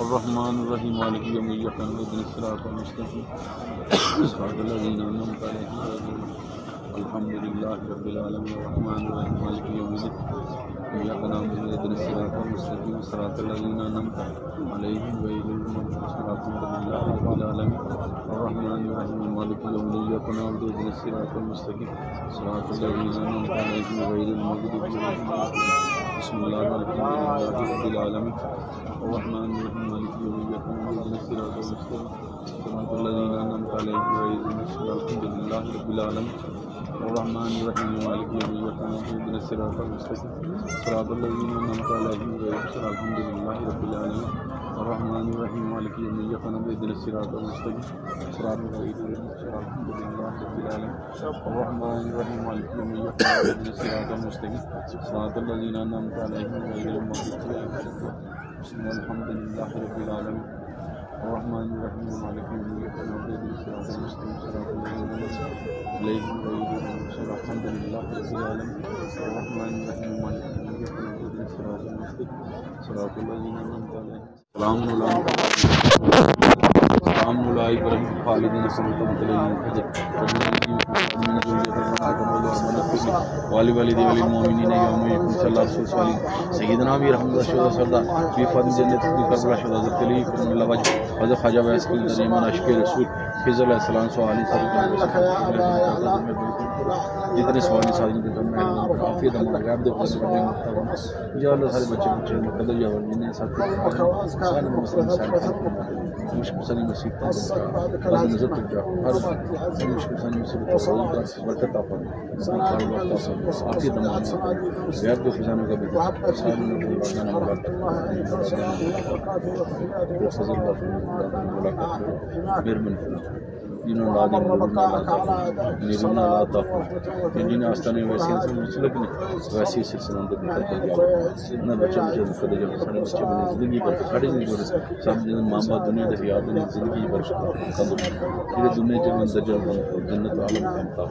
अर्रहमानुर्रहीम मालिकी यौमिद्दीन इहदिनस सिरातल मुस्तकीम सिरातल लज़ीना अनअमता अलैहिम अल्हम्दुलिल्लाहि रब्बिल आलमीन अर्रहमानुर्रहीम मालिकी यौमिद्दीन इय्याका नअबुदु व इहदिनस सिरातल मुस्तकीम सिरातल लज़ीना अनअमता अलैहिम गैरिल मग़्दूबि अलैहिम अर्रहमानुर्रहीम मालिकी यौमिद्दीन इय्याका नअबुदु व इहदिनस सिरातल मुस्तकीम सिरातल लज़ीना अनअमता अलैहिम गैरिल मग़्दूबि अलैहिम बिस्मिल्लाहिर्रहमानिर्रहीम अर्रहमानिर्रहीम मालिकी यौमिद्दीन इय्याका नअबुदु व इहदिनस सिरातल मुस्तकीम सिरातल लज़ीना अनअमता अलैहिम गैरिल मग़्दूबि अलैहिम रब्बिल आलमीन अर्रहमानिर्रहीम मालिकी यौमिद्दीन इय्याका नअबुदु व इहदिनस सिरातल मुस्तकीम सिरातल लज़ीना अनअमता अलैहिम गैरिल रब्बिल आलमीन अर्रहमानिर्रहीम मालिकी यौमिद्दीन इय्याका नअबुदु व इहदिनस सिरातल मुस्तकीम सिरातल लज़ीना रब्बिल आलमीन अर्रहमानिर्रहीम मालिकी यौमिद्दीन इय्याका नअबुदु व इहदिनस सिरातल मुस्तकीम सिरातल लज़ीना अनअमता अलैहिम गैरिल मग़्दूबि अलैहिम अल्हम्दुलिल्लाहि रब्बिल आलमीन الرحمن الرحيم مالك يوم الدين إياك نعبد وإياك نستعين صراط الذين أنعمت عليهم غير المغضوب عليهم الحمد لله رب العالمين الرحمن الرحيم مالك يوم الدين إياك نعبد وإياك نستعين صراط الذين أنعمت عليهم سلام عليك خالدين سمعت متلين الحجر من ذرية والوالد والمؤمنين يوم يكون صلى الله عليه وسلم سيدنا أمير حمد شهداء سردار في فضل جنة كربلاء شهداء زرتلي من الله وجه هذا خواجہ ویس کی نعمان عاشق رسول فضل علیہ السلام سوالی جتنے سوالی ساری کے میں عافیت ہمارا غیب دے پاس بڑے یا اللہ سارے بچے قدر یا ورنہ ساتھ سارے مسلمان سارے مشکل سنی مصیبت اللہ نظر تک جا ہر مشکل سنی مصیبت برکت عطا فرمائے عافیت ہمارا غیب دے خزانوں کا بھی سارے Dino ladi niruna lata Dino astane वैसे से मुझे नहीं वैसे से सुनते बिल्कुल ना बच्चे मुझे कदे जब सारे बच्चे बने जिंदगी पर साड़ी नहीं जोड़े सब जन माँ बाप दुनिया दे याद नहीं जिंदगी पर कदम ये दुनिया जब अंदर जब जन्नत आलम बनता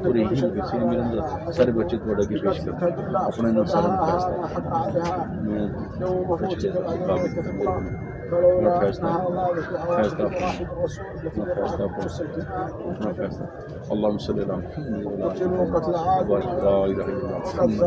और यही किसी मेरे अंदर सारे बच्चे थोड़ा की पेश कर अपने नुकसान اللهم صل على محمد وعلى آله وصحبه